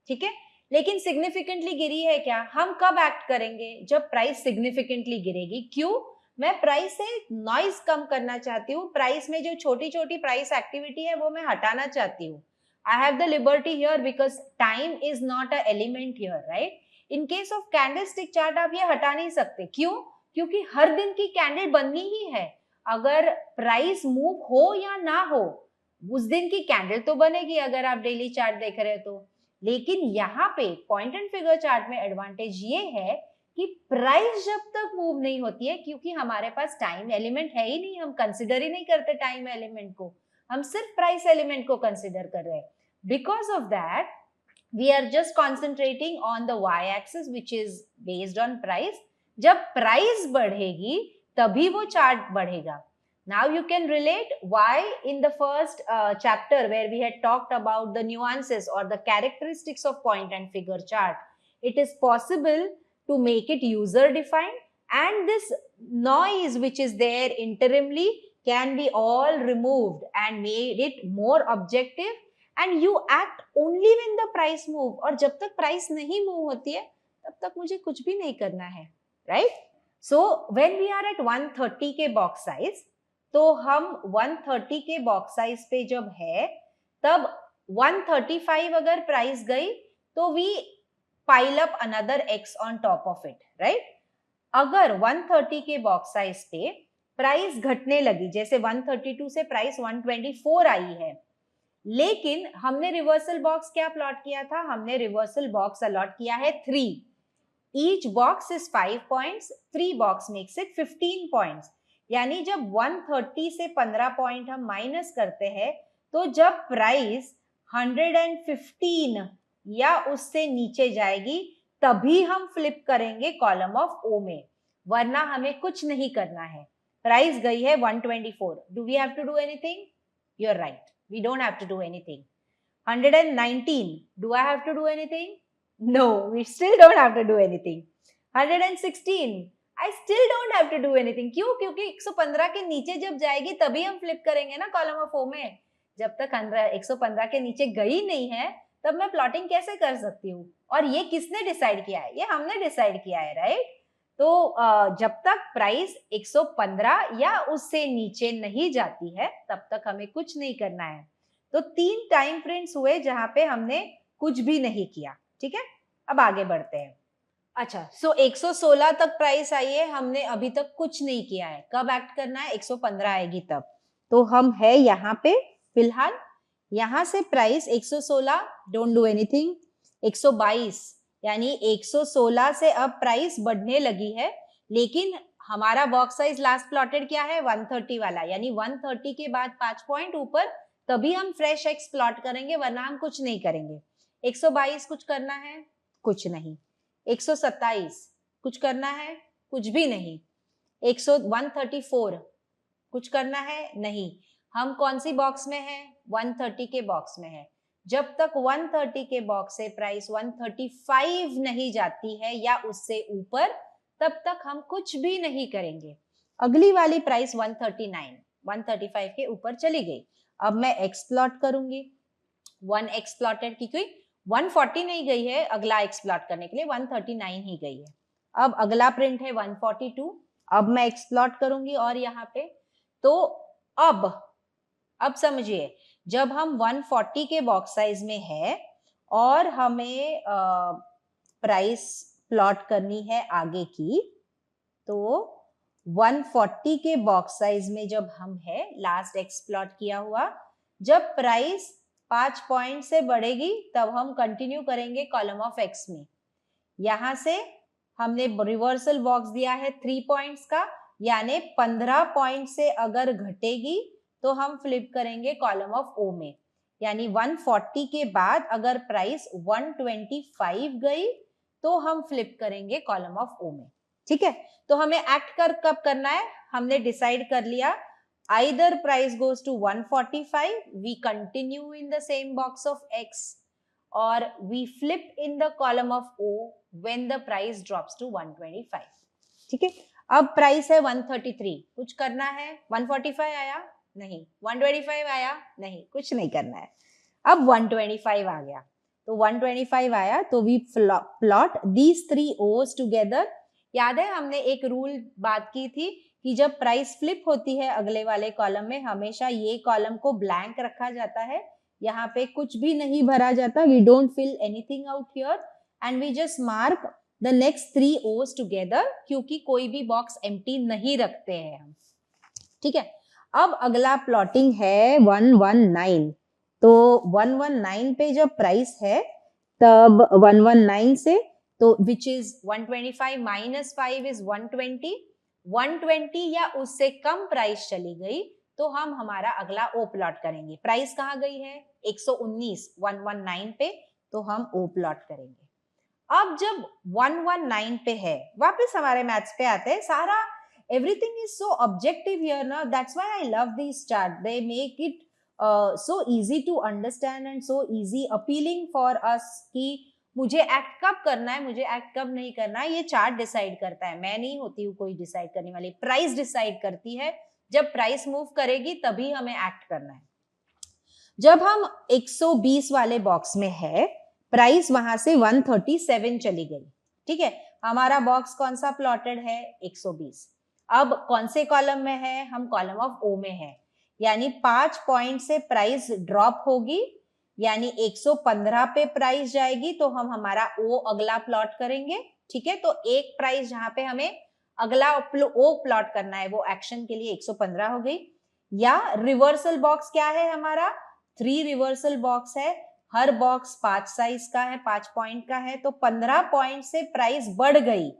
ठीक है, लेकिन सिग्निफिकेंटली गिरी है क्या? हम कब एक्ट करेंगे? जब प्राइस सिग्निफिकेंटली गिरेगी। क्यों? मैं प्राइस से नॉइज कम करना चाहती हूँ, प्राइस में जो छोटी छोटी प्राइस एक्टिविटी है वो मैं हटाना चाहती हूँ। I have the liberty here because time is not a element here, right? In case of candlestick chart आप ये हटा नहीं सकते। क्यों? क्योंकि हर दिन की कैंडल बननी ही है। अगर प्राइस मूव हो या ना हो, उस दिन की कैंडल तो बनेगी अगर आप डेली चार्ट देख रहे हो तो। लेकिन यहाँ पे पॉइंट एंड फिगर चार्ट में एडवांटेज ये है कि प्राइस जब तक मूव नहीं होती है, क्योंकि हमारे पास टाइम एलिमेंट है ही नहीं, हम कंसिडर ही नहीं करते टाइम एलिमेंट को, हम सिर्फ प्राइस एलिमेंट को कंसिडर कर रहे हैं। Because of that we are just concentrating on the Y axis which is based on price. जब प्राइस बढ़ेगी तभी वो चार्ट बढ़ेगा। Now you can relate why in the first chapter where we had talked about the nuances or the characteristics of point and figure chart, it is possible to make it user defined, and this noise which is there interimly can be all removed and made it more objective, and you act only when the price move। और जब तक price नहीं move होती है तब तक मुझे कुछ भी नहीं करना है, right? So when we are at 130 के बॉक्स साइज, तो हम 130 के बॉक्स साइज पे जब है तब 135 अगर प्राइस गई तो we pile up another X on top of it, right? अगर 130 के बॉक्स साइज पे प्राइस घटने लगी, जैसे 132 से प्राइस 124 आई है, लेकिन हमने रिवर्सल बॉक्स क्या प्लॉट किया था? हमने रिवर्सल बॉक्स अलॉट किया है 3। Each box is 5 points, 3 box makes it 15 points. यानी जब 130 से 15 पॉइंट हम माइनस करते हैं, तो जब प्राइस 115 या उससे नीचे जाएगी तभी हम फ्लिप करेंगे कॉलम ऑफ ओ में, वरना हमें कुछ नहीं करना है। प्राइस गई है 124, do we have to do anything? You are right, we don't have to do anything. 119, do I have to do anything? No, we still don't have to do anything. 116, I still don't have to do anything। क्यों? क्योंकि 115 के नीचे जब जाएगी तभी हम flip करेंगे ना कॉलम ऑफ ओ में। जब तक 115 के नीचे गई नहीं है तब मैं प्लॉटिंग कैसे कर सकती हूँ? और ये किसने डिसाइड किया है? ये हमने डिसाइड किया है, राइट? तो जब तक प्राइस 115 या उससे नीचे नहीं जाती है तब तक हमें कुछ नहीं करना है। तो 3 टाइम फ्रेम्स हुए जहां पे हमने कुछ भी नहीं किया, ठीक है? अब आगे बढ़ते हैं। अच्छा, सो 116 तक प्राइस आई है, हमने अभी तक कुछ नहीं किया है। कब एक्ट करना है? 115 आएगी तब। तो हम है यहाँ पे फिलहाल, यहाँ से प्राइस 116, डोंट डू एनीथिंग। 122 यानी 116 से अब प्राइस बढ़ने लगी है, लेकिन हमारा बॉक्स साइज लास्ट प्लॉटेड क्या है? 130 वाला, यानी 130 के बाद 5 पॉइंट ऊपर तभी हम फ्रेश एक्स प्लॉट करेंगे, वरना हम कुछ नहीं करेंगे। 122 कुछ करना है? कुछ नहीं। 127 कुछ करना है? कुछ भी नहीं। 134 कुछ करना है? नहीं। हम कौन सी बॉक्स में है? 130 के बॉक्स में है। जब तक 130 के बॉक्स से प्राइस 135 नहीं जाती है या उससे ऊपर, तब तक हम कुछ भी नहीं करेंगे। अगली वाली प्राइस 139, 135 के ऊपर चली गई। अब मैं एक्स प्लॉट करूंगी। 1 एक्स प्लॉटेड की कोई 140 नहीं गई है, अगला एक्स प्लॉट करने के लिए 139 ही गई है। अब अगला प्रिंट है 142, अब मैं एक्स प्लॉट करूंगी और यहाँ पे तो अब समझिए, जब हम 140 के बॉक्स साइज में है और हमें प्राइस प्लॉट करनी है आगे की, तो 140 के बॉक्स साइज में जब हम है, लास्ट एक्स प्लॉट किया हुआ, जब प्राइस 5 पॉइंट से बढ़ेगी तब हम कंटिन्यू करेंगे कॉलम ऑफ एक्स में। यहां से हमने रिवर्सल बॉक्स दिया है 3 पॉइंट्स का, यानी 15 पॉइंट से अगर घटेगी तो हम फ्लिप करेंगे कॉलम ऑफ ओ में। यानी 140 के बाद अगर प्राइस 125 गई तो हम फ्लिप करेंगे कॉलम ऑफ ओ में, ठीक है? तो हमें एक्ट कब करना है? हमने डिसाइड कर लिया, either price goes to 145, we continue in the same box of X, और we flip in the column of O when the price drops to 125. ठीक है, अब प्राइस है 133, कुछ करना है. 145 आया नहीं, 125 आया नहीं, कुछ नहीं करना है. अब 125 आ गया, तो 125 आया तो we plot these 3 Os together. याद है हमने एक रूल बात की थी कि जब प्राइस फ्लिप होती है अगले वाले कॉलम में, हमेशा ये कॉलम को ब्लैंक रखा जाता है, यहाँ पे कुछ भी नहीं भरा जाता. We don't fill anything out here and we just mark the next 3 Os together, क्योंकि कोई भी बॉक्स एम्प्टी नहीं रखते हैं हम. ठीक है, अब अगला प्लॉटिंग है 119. तो 119 पे जब प्राइस है तब 119 से, तो विच इज 125 माइनस 5 इज 120. 120 या उससे कम प्राइस चली गई तो हम हमारा अगला ओ प्लॉट करेंगे. प्राइस कहाँ गई है? 119 119 पे, तो हम ओ प्लॉट करेंगे. अब जब 119 पे है, वापस हमारे मैथ्स पे आते हैं. सारा everything is so objective here now, that's why I love these chart. They make it so easy to understand and so easy appealing for us कि मुझे एक्ट कब करना है, मुझे एक्ट कब नहीं करना है, ये चार्ट डिसाइड करता है. मैं नहीं होती हूँ कोई डिसाइड करने वाली, प्राइस डिसाइड करती है. जब प्राइस मूव करेगी तभी हमें एक्ट करना है. जब हम 120 वाले बॉक्स में है, प्राइस वहां से 137 चली गई. ठीक है, हमारा बॉक्स कौन सा प्लॉटेड है? 120. अब कौन से कॉलम में है? हम कॉलम ऑफ ओ में है, यानी 5 पॉइंट से प्राइस ड्रॉप होगी, यानी 115 पे प्राइस जाएगी, तो हम हमारा ओ अगला प्लॉट करेंगे. ठीक है, तो एक प्राइस जहां पे हमें अगला ओ प्लॉट करना है, वो एक्शन के लिए 115 हो गई. या रिवर्सल बॉक्स क्या है हमारा? 3 रिवर्सल बॉक्स है, हर बॉक्स 5 साइज का है, 5 पॉइंट का है, तो 15 पॉइंट से प्राइस बढ़ गई,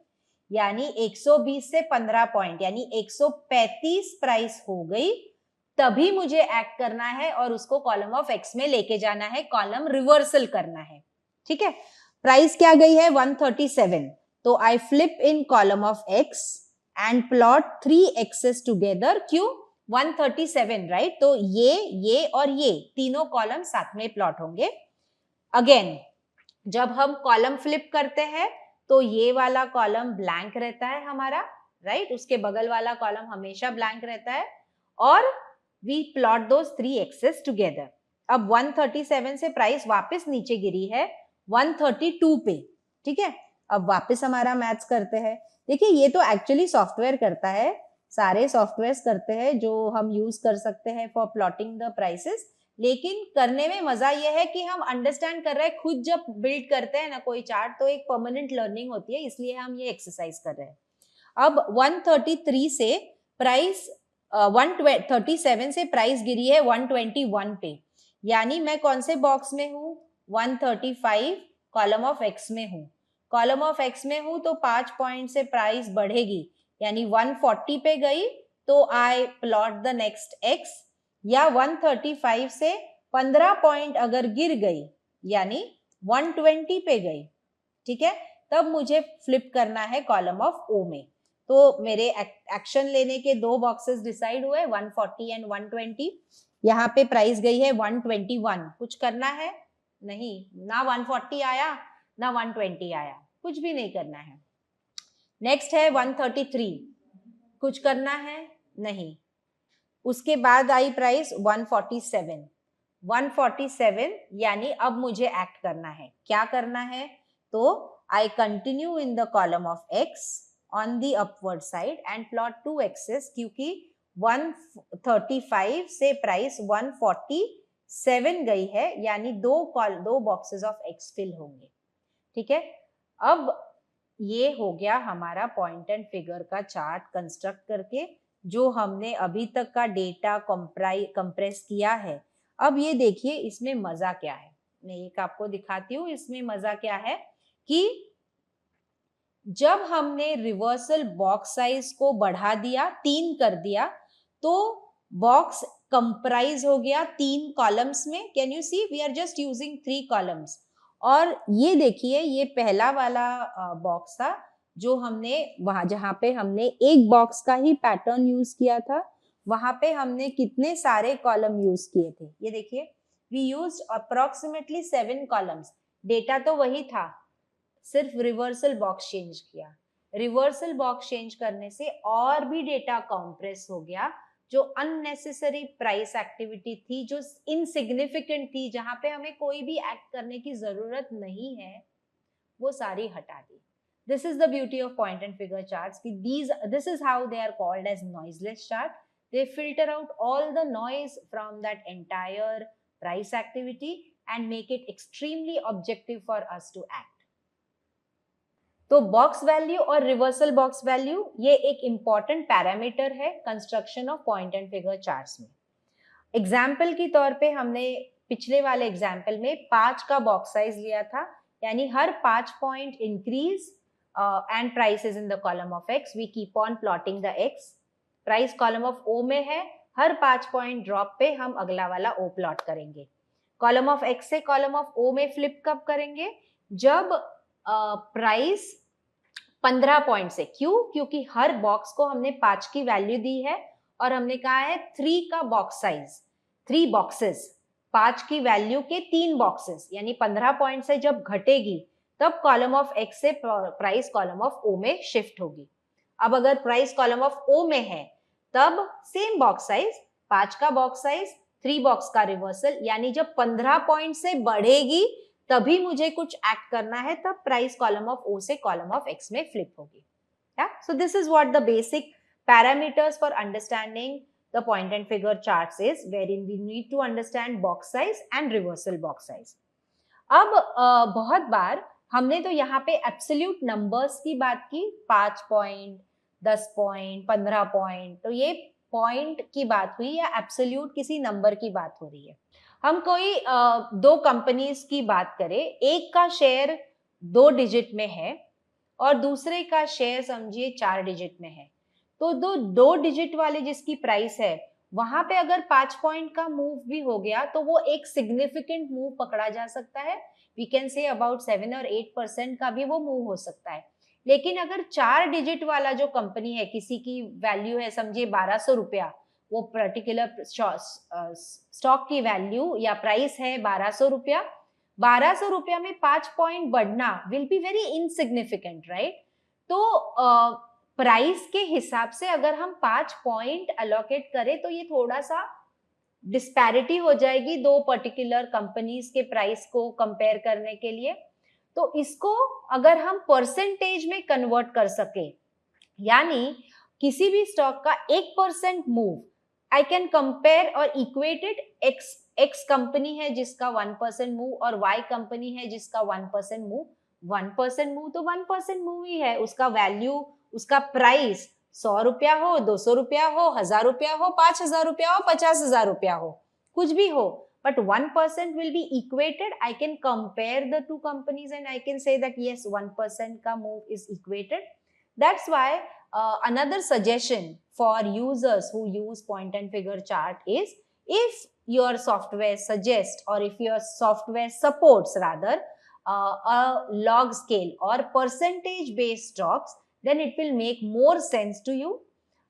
यानी 120 से 15 पॉइंट, यानी 135 प्राइस हो गई. तभी मुझे एक्ट करना है और उसको कॉलम ऑफ एक्स में लेके जाना है, कॉलम रिवर्सल करना है. ठीक है, प्राइस क्या गई है? 137. तो I flip in column of X and plot 3 Xs together. क्यों? 137, राइट? तो ये और ये तीनों कॉलम साथ में प्लॉट होंगे. अगेन जब हम कॉलम फ्लिप करते हैं तो ये वाला कॉलम ब्लैंक रहता है हमारा, राइट? उसके बगल वाला कॉलम हमेशा ब्लैंक रहता है, और we plot those 3 Xs together. अब 137 से प्राइस वापस नीचे गिरी है 132 पे. ठीक है, अब वापस हमारा मैथ्स करते हैं. देखिए, ये तो एक्चुअली सॉफ्टवेयर करता है, सारे सॉफ्टवेयर्स करते हैं जो हम यूज कर सकते हैं फॉर प्लॉटिंग द प्राइसेस. लेकिन करने में मजा यह है कि हम अंडरस्टैंड कर रहे हैं. खुद जब बिल्ड करते हैं ना कोई चार्ट, तो एक परमानेंट लर्निंग होती है, इसलिए हम ये एक्सरसाइज कर रहे हैं. अब 133 से प्राइस 137 से प्राइस गिरी है 121 पे, यानी मैं कौन से बॉक्स में हूँ? 135 कॉलम ऑफ एक्स में हूँ. कॉलम ऑफ एक्स में हूँ तो 5 पॉइंट से प्राइस बढ़ेगी, यानी 140 पे गई, तो I plot the next x. या 135 से 15 पॉइंट अगर गिर गई, यानी 120 पे गई, ठीक है, तब मुझे फ्लिप करना है कॉलम ऑफ ओ में. तो मेरे एक्शन लेने के 2 बॉक्सेस डिसाइड हुए, 140 एंड 120. यहाँ पे प्राइस गई है 121. कुछ करना है? नहीं, ना 140 आया ना 120 आया, कुछ भी नहीं करना है. नेक्स्ट है 133. कुछ करना है? नहीं. उसके बाद आई प्राइस 147. 147, यानी अब मुझे एक्ट करना है. क्या करना है? तो I continue in the column of x on the upward side and plot 2 axes, क्योंकि 135 से प्राइस 147 गई है, यानी दो बॉक्सेस ऑफ एक्स फिल होंगे. ठीक है, अब ये हो गया हमारा पॉइंट एंड फिगर का चार्ट कंस्ट्रक्ट करके, जो हमने अभी तक का डेटा कंप्रेस किया है. अब ये देखिए, इसमें मजा क्या है, मैं एक आपको दिखाती हूँ. इसमें मजा क्या है कि जब हमने रिवर्सल बॉक्स साइज को बढ़ा दिया, 3 कर दिया, तो बॉक्स कंप्राइज हो गया 3 कॉलम्स में. Can you see, we are just using 3 columns. और ये देखिए, ये पहला वाला बॉक्स था जो हमने वहां, जहां पे हमने एक बॉक्स का ही पैटर्न यूज किया था, वहां पे हमने कितने सारे कॉलम यूज किए थे. ये देखिए, we used approximately 7 columns. Data तो वही था, सिर्फ रिवर्सल बॉक्स चेंज किया। रिवर्सल बॉक्स चेंज करने से और भी डेटा कॉम्प्रेस हो गया, जो अननेसेसरी प्राइस एक्टिविटी थी, जो इनसिग्निफिकेंट थी, जहां पे हमें कोई भी एक्ट करने की जरूरत नहीं है, वो सारी हटा दी। This is the beauty of point and figure charts. This is how they are called as noiseless chart. They filter out all the noise from that entire price activity and make it extremely objective for us to act. तो box value और reversal box value ये एक important parameter है construction of point and figure charts में। Example के तौर पे हमने पिछले वाले एग्जाम्पल में 5 का बॉक्स साइज लिया था, यानी हर 5 point increase and price is in the column of x, we keep on plotting the x. Price column of o में है, हर 5 पॉइंट ड्रॉप पे हम अगला वाला o प्लॉट करेंगे। कॉलम ऑफ x से कॉलम ऑफ o में फ्लिप कब करेंगे? जब प्राइस 15 पॉइंट से, क्यों? क्योंकि हर बॉक्स को हमने 5 की वैल्यू दी है और हमने कहा है 3 का बॉक्स साइज, 3 बॉक्सेस, 5 की वैल्यू के 3 बॉक्सेस, यानी 15 पॉइंट से जब घटेगी तब कॉलम ऑफ x से प्राइस कॉलम ऑफ o में शिफ्ट होगी। अब अगर प्राइस कॉलम ऑफ o में है तब सेम बॉक्स साइज, 5 का बॉक्स साइज, 3 बॉक्स का रिवर्सल, यानी जब 15 पॉइंट से बढ़ेगी तभी मुझे कुछ एक्ट करना है, तब प्राइस कॉलम ऑफ o से कॉलम ऑफ x में फ्लिप होगी। So this is what the basic parameters for understanding the point and figure charts is, wherein we need to understand box size and reversal box size. अब बहुत बार हमने तो यहाँ पे absolute numbers की बात की, 5 पॉइंट, 10 पॉइंट, 15 पॉइंट, तो ये पॉइंट की बात हुई या एब्सोल्यूट किसी नंबर की बात हो रही है। हम कोई 2 कंपनीज की बात करें, एक का शेयर 2 डिजिट में है और दूसरे का शेयर समझिए 4 डिजिट में है, तो 2 डिजिट वाले जिसकी प्राइस है वहां पे अगर 5 पॉइंट का मूव भी हो गया तो वो एक सिग्निफिकेंट मूव पकड़ा जा सकता है। वी कैन से अबाउट 7 और 8% का भी वो मूव हो सकता है। लेकिन अगर 4 डिजिट वाला जो कंपनी है, किसी की वैल्यू है समझिए 1200 रुपया, वो पर्टिकुलर स्टॉक की वैल्यू या प्राइस है 1200 रुपया, 1200 रुपया में 5 पॉइंट बढ़ना will be very insignificant, right? तो प्राइस के हिसाब से अगर हम 5 पॉइंट अलोकेट करें तो ये थोड़ा सा डिस्पैरिटी हो जाएगी 2 पर्टिकुलर कंपनीज के प्राइस को कंपेयर करने के लिए। तो इसको अगर हम परसेंटेज में कन्वर्ट कर सके, यानी किसी भी स्टॉक का 1% मूव, आई कैन कंपेयर और इक्वेटेड एक्स कंपनी है जिसका 1% मूव और वाई कंपनी है जिसका 1% मूव। 1% मूव तो 1% मूव ही है, उसका वैल्यू, उसका प्राइस 100 रुपया हो, 200 रुपया हो, 1000 रुपया हो, 5000 रुपया हो, 50,000 रुपया हो, कुछ भी हो, but 1% will be equated. I can compare the 2 companies and I can say that yes, 1% ka move is equated. That's why another suggestion for users who use point and figure chart is, if your software suggests or if your software supports rather a log scale or percentage based stocks, then it will make more sense to you.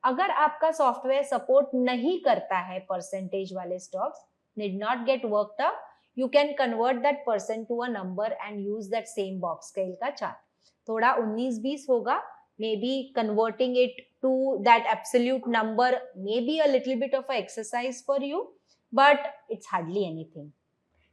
अगर आपका software support नहीं करता है percentage वाले stocks, need not get worked up, you can convert that percent to a number and use that same box scale का chart. थोड़ा 19-20 होगा, maybe converting it to that absolute number may be a little bit of an exercise for you, but it's hardly anything.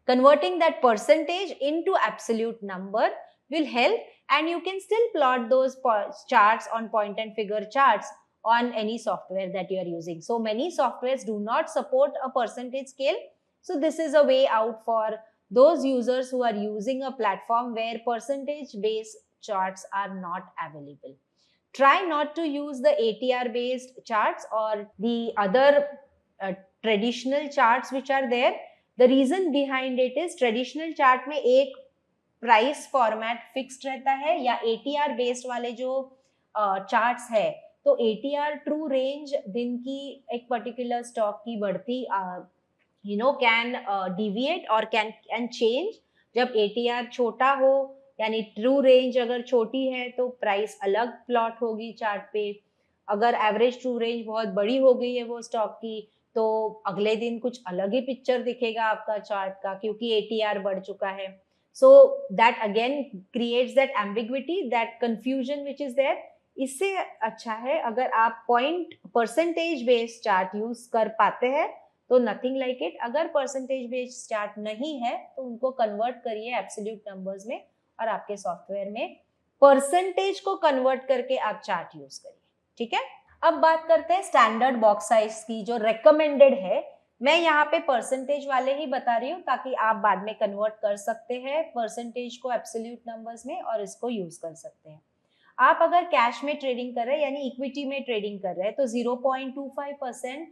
Converting that percentage into absolute number will help, and you can still plot those charts on point and figure charts on any software that you are using. So many softwares do not support a percentage scale. So this is a way out for those users who are using a platform where percentage based charts are not available. Try not to use the ATR based charts or the other traditional charts which are there. The reason behind it is traditional chart में एक price format fixed रहता है, या ATR based वाले जो charts है, तो ATR true range दिन की एक पर्टिकुलर स्टॉक की बढ़ती कैन डिविएट और कैन चेंज। जब ATR छोटा हो, यानी ट्रू रेंज अगर छोटी है तो प्राइस अलग प्लॉट होगी चार्ट पे। अगर एवरेज ट्रू रेंज बहुत बड़ी हो गई है वो स्टॉक की, तो अगले दिन कुछ अलग ही पिक्चर दिखेगा आपका चार्ट का, क्योंकि ATR बढ़ चुका है। So that again creates that ambiguity, that confusion which is there. इससे अच्छा है अगर आप point percentage based chart use कर पाते हैं तो नथिंग लाइक इट. अगर परसेंटेज बेस्ड चार्ट नहीं है तो उनको कन्वर्ट करिए एब्सोल्यूट नंबर्स में और आपके सॉफ्टवेयर में परसेंटेज को कन्वर्ट करके आप चार्ट यूज करिए. ठीक है. अब बात करते हैं स्टैंडर्ड बॉक्स साइज की जो रेकमेंडेड है. मैं यहाँ पे परसेंटेज वाले ही बता रही हूँ ताकि आप बाद में कन्वर्ट कर सकते हैं परसेंटेज को एब्सोल्यूट नंबर्स में और इसको यूज कर सकते हैं. आप अगर कैश में ट्रेडिंग कर रहे हैं यानी इक्विटी में ट्रेडिंग कर रहे हैं तो 0.25%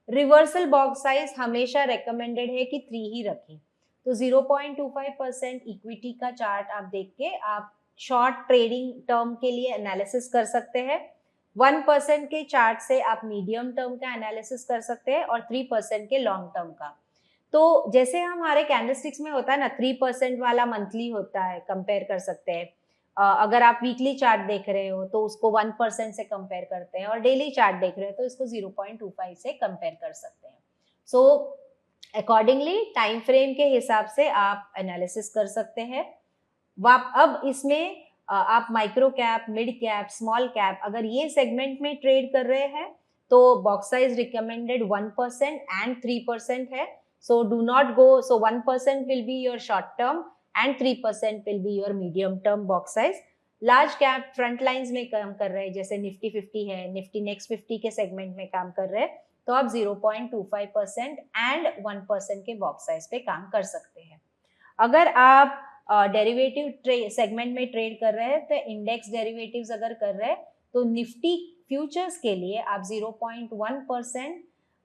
रिवर्सल बॉक्स साइज हमेशा रेकमेंडेड है कि 3 ही रखें. तो 0.25% इक्विटी का चार्ट आप देख के आप शॉर्ट ट्रेडिंग टर्म के लिए एनालिसिस कर सकते हैं. 1% के चार्ट से आप मीडियम टर्म का एनालिसिस कर सकते हैं और 3% के लॉन्ग टर्म का. तो जैसे हमारे कैंडलस्टिक्स में होता है ना 3% वाला मंथली होता है, कंपेयर कर सकते हैं. अगर आप वीकली चार्ट देख रहे हो तो उसको 1% से कंपेयर करते हैं और डेली चार्ट देख रहे हो तो इसको 0.25 से कंपेयर कर सकते हैं. सो अकॉर्डिंगली टाइम फ्रेम के हिसाब से आप एनालिसिस कर सकते हैं. अब इसमें आप micro cap, mid cap, small cap अगर ये सेगमेंट में ट्रेड कर रहे हैं तो बॉक्स साइज रिकमेंडेड 1% एंड 3% है. So do not go. So 1% will be your short term and 3% will be your medium term box size. Large cap front lines में काम कर रहे हैं जैसे निफ्टी 50 है, निफ्टी नेक्स्ट 50 के सेगमेंट में काम कर रहे हैं तो आप 0.25% एंड 1% के बॉक्स साइज पे काम कर सकते हैं. अगर आप डेरिवेटिव सेगमेंट में ट्रेड कर रहे हैं तो इंडेक्स डेरिवेटिव्स अगर कर रहे हैं तो निफ्टी फ्यूचर्स के लिए आप 0.1%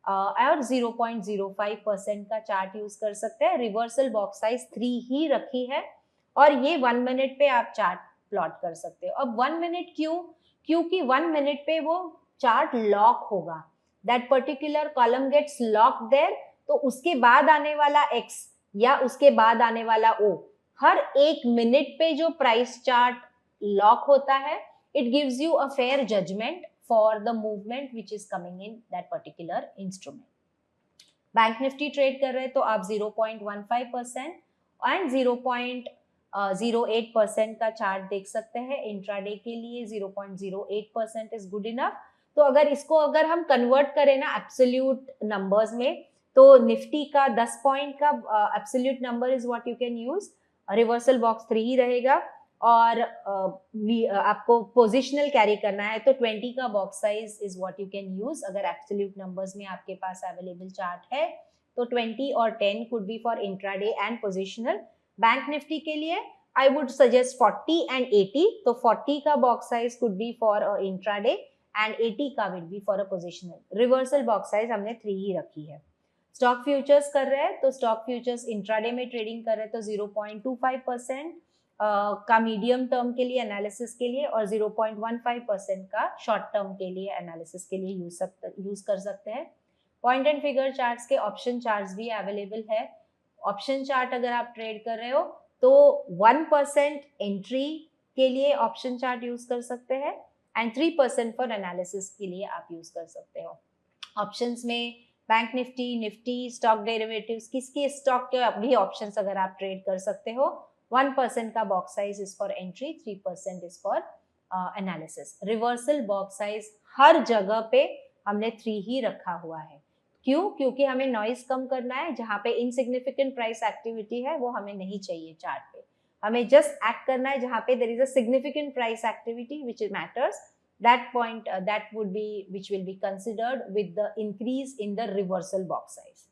और 0.05% का चार्ट यूज कर सकते हैं. रिवर्सल बॉक्स साइज 3 ही रखी है और ये 1 मिनट पे आप चार्ट प्लॉट कर सकते हो. अब 1 मिनट क्यों? क्योंकि 1 मिनट पे वो चार्ट लॉक होगा. That particular column gets lock there. तो उसके बाद आने वाला एक्स या उसके बाद आने वाला ओ, हर 1 मिनट पे जो प्राइस चार्ट लॉक होता है it gives you a fair judgment for the movement which is coming in that particular instrument. Bank Nifty trade कर रहे हैं तो आप 0.15% एंड 0.08% का चार्ट देख सकते हैं. इंट्राडे के लिए 0.08% इज गुड इनफ. तो अगर हम कन्वर्ट करें ना एब्सोल्यूट नंबर्स में तो निफ्टी का 10 पॉइंट का absolute number is what you can use. Reversal box 3 ही रहेगा और आपको पोजिशनल कैरी करना है तो 20 का box size is what you can use. अगर एब्सोल्यूट नंबर्स में आपके पास अवेलेबल चार्ट है तो 20 और 10 could be for intraday and positional. Bank Nifty के लिए आई वुड सजेस्ट 40 एंड 80. तो 40 का box size could be for intraday and 80 का will be for a positional. Reversal box size हमने 3 ही रखी है. स्टॉक फ्यूचर्स कर रहे हैं तो स्टॉक फ्यूचर्स इंट्राडे में ट्रेडिंग कर रहे हैं तो 0.25% का मीडियम टर्म के लिए एनालिसिस के लिए और 0.15% का शॉर्ट टर्म के लिए एनालिसिस के लिए यूज कर सकते हैं. पॉइंट एंड फिगर चार्ट्स के ऑप्शन चार्ट्स भी अवेलेबल है. ऑप्शन चार्ट अगर आप ट्रेड कर रहे हो तो 1% एंट्री के लिए ऑप्शन चार्ट यूज कर सकते हैं एंड 3% फॉर एनालिसिस के लिए आप यूज कर सकते हो. ऑप्शंस में बैंक निफ्टी, स्टॉक डेरिवेटिव्स, किसके स्टॉक के भी ऑप्शंस अगर आप ट्रेड कर सकते हो. 1% का box size is for entry, 3% is for analysis. Reversal box size हर जगह पे हमने 3 ही रखा हुआ है. क्यों? क्योंकि हमें नॉइज कम करना है. जहाँ पे इनसिग्निफिकेंट प्राइस एक्टिविटी है वो हमें नहीं चाहिए चार्ट पे. हमें जस्ट एक्ट करना है जहाँ पे there is a significant price activity which matters. That point that would be which will be considered with the increase in the reversal box size.